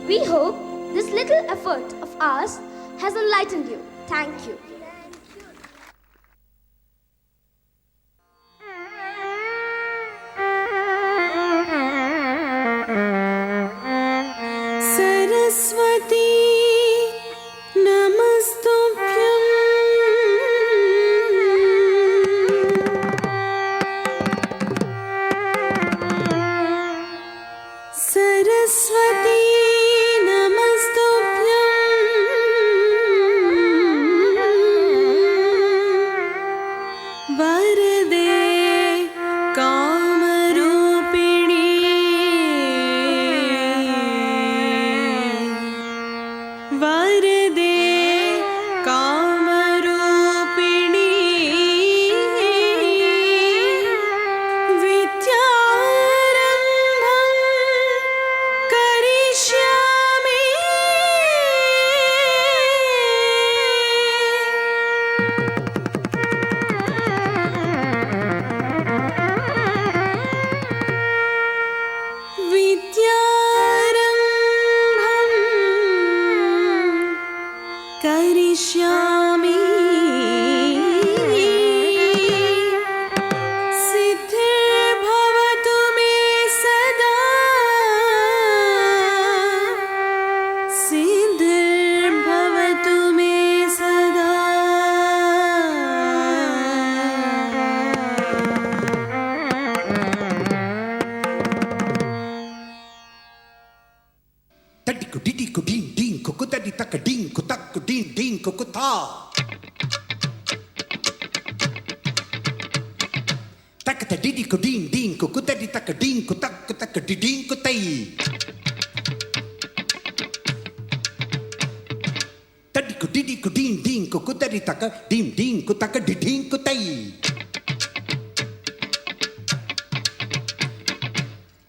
We hope this little effort of ours has enlightened you. Thank you. Saraswati नमस्तुभ्यं सरस्वती नमस्तुभ्यं वरदे कामरूपिणी वरदे कामरूपिणी विद्यारम्भं करिष्यामि करिष्यामि सिद्धिर्भवतु मे सदा सिद्धिर्भवतु मे सदा Tadiku didiku din din kuku tadi taka din kutaku din din kuku ta. Taka didiku din din kuku tadi taka din kutaku taka didin kutai. Tadiku didiku din din kuku tadi taka din din kutaka didin kutai.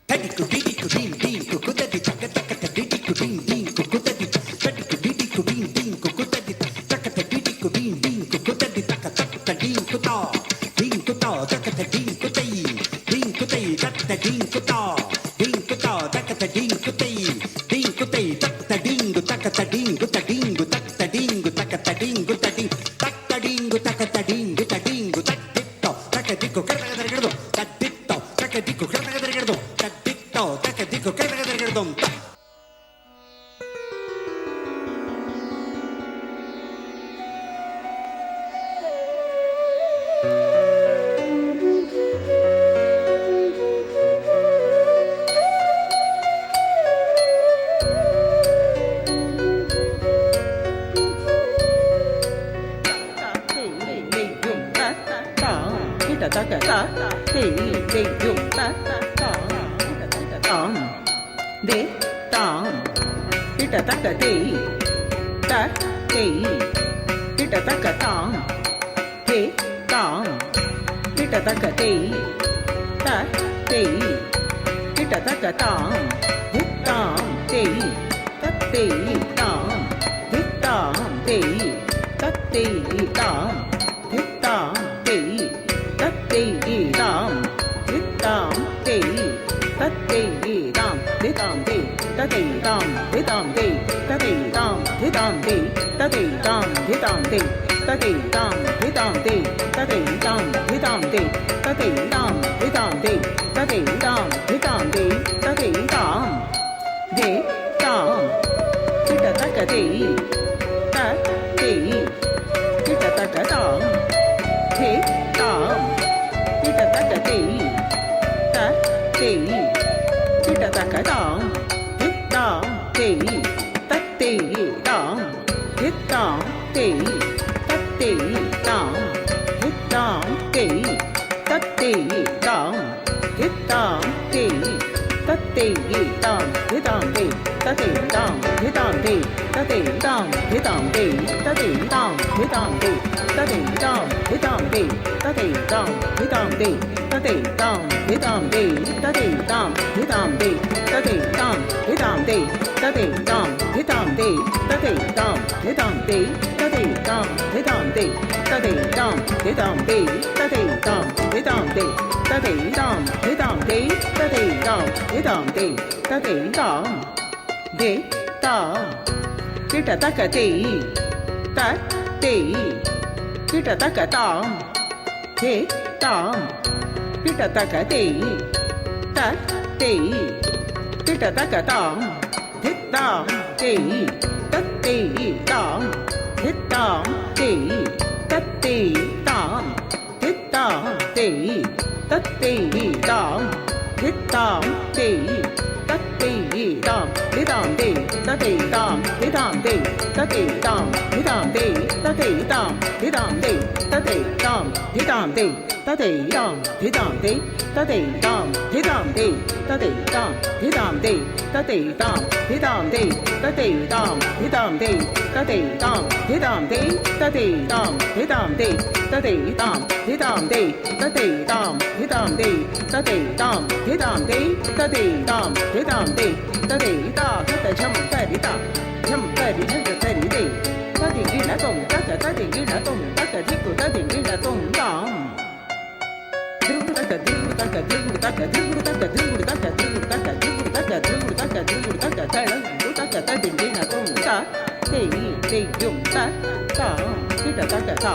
Tadiku didiku din din kuku tadi taka taka didiku din din kuku tadi tadiku didiku din din kuku tadi taka didiku din din kuku tadi taka taka din kuta taka din kutai taka din kuta taka din kutai taka din taka din din taka din taka din tattito taka diku kadagadagadum tattito taka diku kadagadagadum tattito taka diku kadagadagadum. தாம் கிட்ட தக்க தேய் த தேய் கிட்ட தக்க தாம் தே தாம் கிட்ட தக்க தேய் த தேய் கிட்ட தக்க தாம் தித்தாம் தேய் தத்தேய் தாம் தித்தாம் தேய் தத்தேய் தாம் தித்தாம் தேய் தத்தேய் தாம் தித்தாம் தேய் தத்தேய் தாம் திதாம் தேய் தத்தேய் தாம் திதாம் தேய் தத்தேய் தாம் திதாம் தேய் தத்தேய் தாம் திதாம் தேய் தத்தேய் தாம் திதாம் தேய் தத்தேய் தாம் திதாம் தேய் தத்தேய் தாம் திதாம் தேய் தத்தேய் தாம் திதாம் தேய் தத்தேய் தாம் திதாம் தேய் தத்தேய் தாம் திதாம் தேய் தத்தேய் தாம் திதாம் தேய் தத்தேய் தாம் திதாம் தேய் தத்தேய் தாம் திதாம் தேய் தத்தேய் தாம் திதாம் தேய் தத்தேய் தாம் திதாம் தேய் தத்தேய் தாம் திதாம் தேய் தத்தேய் தா கத ஜம் தரி தா ஜம் தரி ஜம் தரி தே ததி கிண தொம் தக ததி கிண தொம் தக திக்கு ததி கிண தொம் தாம் திருகு தக திருகு தக திருகு தக திருகு தக திருகு தக திருகு தக திருகு தக திருகு தக திருகு தக தழங்கு தக ததி கிண தொம் தா தேய் தேய் ஜம் தா தா கிட்ட தக தா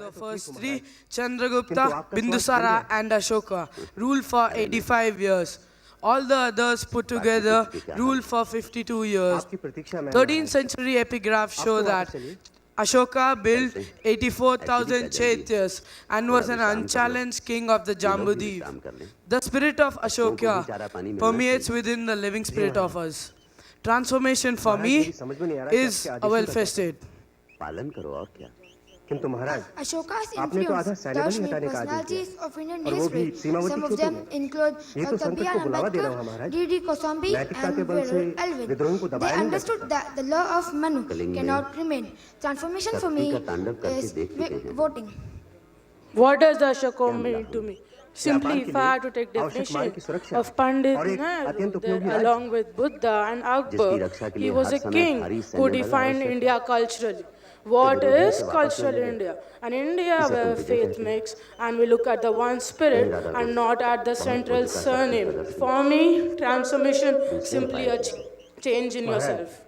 the first three, Chandragupta, Bindusara and Ashoka, ruled for 85 years. All the others put together ruled for 52 years. 13th century epigraphs show that Ashoka built 84,000 chaityas and was an unchallenged king of the Jambudweep. The spirit of Ashoka permeates within the living spirit of us. Transformation for me is well-fested. किंतु महाराज Ashoka's आपने तो आधा influence सैनिक touched ही many हटाने का आदेश personalities दिया of Indian और वो भी history. सीमावर्ती Some of क्षेत्रों them में। include ये तो Dr. संकट B.R. को बुलावा दे रहा हूँ Ambedkar, महाराज। D.D. Kosambi नैतिकता के and बल से Viral Alvin. विद्रोह को They दबाया नहीं जा understood सकता। that the law of Manu cannot remain. Transformation for me is voting. What does the Ashoka mean to me? Simply, if I had to take definition of Pandit Nehru, along with Buddha and Akbar, he was a king who defined India culturally. What is cultural India? An India where faith mix and we look at the one spirit and not at the central surname. For me, transformation simply a change in yourself.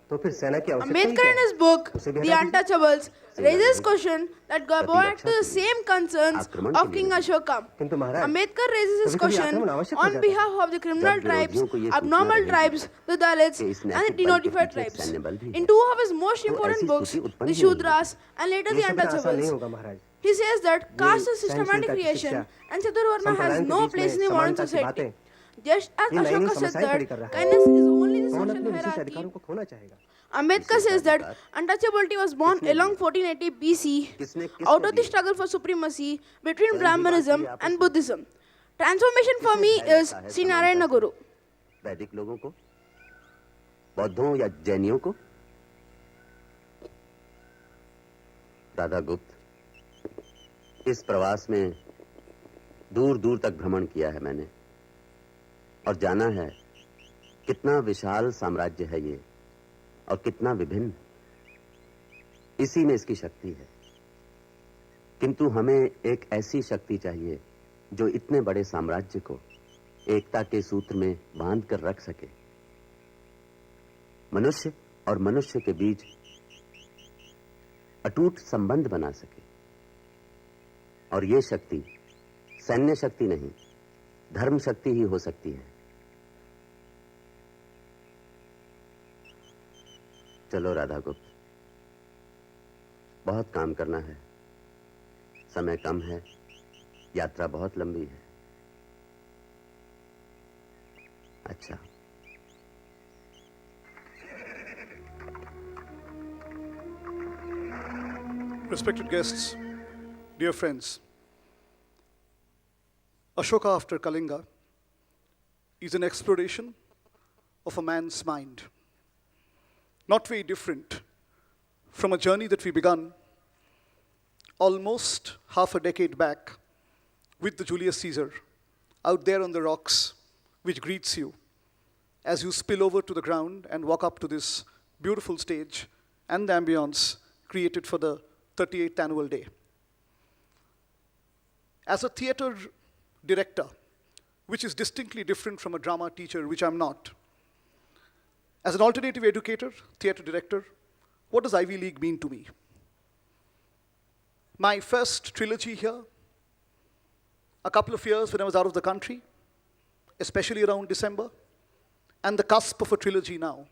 तो फिर सेना की आवश्यकता ही Ambedkar क्या in है? his book, उसे भी The हटा दीजिए। Untouchables, raises question that go back to the same concerns of King Ashoka. किंतु महाराज Ambedkar raises his कभी-कभी question आक्रमण आवश्यक हो on जाता है। behalf of the criminal tribes, abnormal tribes, the Dalits, and the denotified tribes. In two of his most important books, The Shudras and later The ये सब आसान नहीं Untouchables, होगा महाराज। he says that caste is systematic creation and Chaturvarna has no place in the modern society. Just as ये नई नई Ashoka said समस्याएं खड़ी that कर रहा है। kindness is only the कौन social अपने विशेष hierarchy, अधिकारों को खोना चाहेगा? Ambedkar says that untouchability was born along 1480 BC out of the struggle for supremacy between Brahmanism and Buddhism. Transformation for me is Sri Narayana Guru. वैदिक लोगों को, बौद्धों या जैनियों को, राधा गुप्त, इस प्रवास में दूर दूर तक भ्रमण किया है मैंने और जाना है कितना विशाल साम्राज्य है ये और कितना विभिन्न। इसी में इसकी शक्ति है, किंतु हमें एक ऐसी शक्ति चाहिए जो इतने बड़े साम्राज्य को एकता के सूत्र में बांध कर रख सके, मनुष्य और मनुष्य के बीच अटूट संबंध बना सके। और ये शक्ति सैन्य शक्ति नहीं, धर्म शक्ति ही हो सकती है। चलो राधा गुप्त, बहुत काम करना है, समय कम है, यात्रा बहुत लंबी है। अच्छा, Respected guests, dear friends, Ashoka after Kalinga is an exploration of a man's mind, not very different from a journey that we began almost half a decade back with the Julius Caesar out there on the rocks, which greets you as you spill over to the ground and walk up to this beautiful stage and the ambience created for the 38th annual day. As a theater director, which is distinctly different from a drama teacher, which I'm not, as an alternative educator, theater director, what does Ivy League mean to me? My first trilogy here, a couple of years when I was out of the country, especially around December, and the cusp of a trilogy now.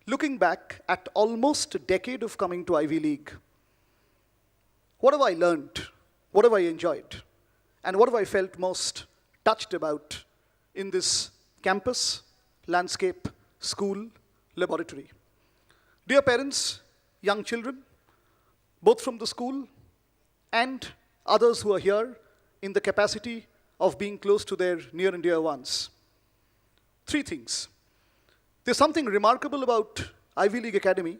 Looking back at almost a decade of coming to Ivy League, what have I learned? What have I enjoyed? And what have I felt most touched about in this campus, landscape, school, laboratory? Dear parents, young children, both from the school and others who are here in the capacity of being close to their near and dear ones. Three things. There's something remarkable about Ivy League Academy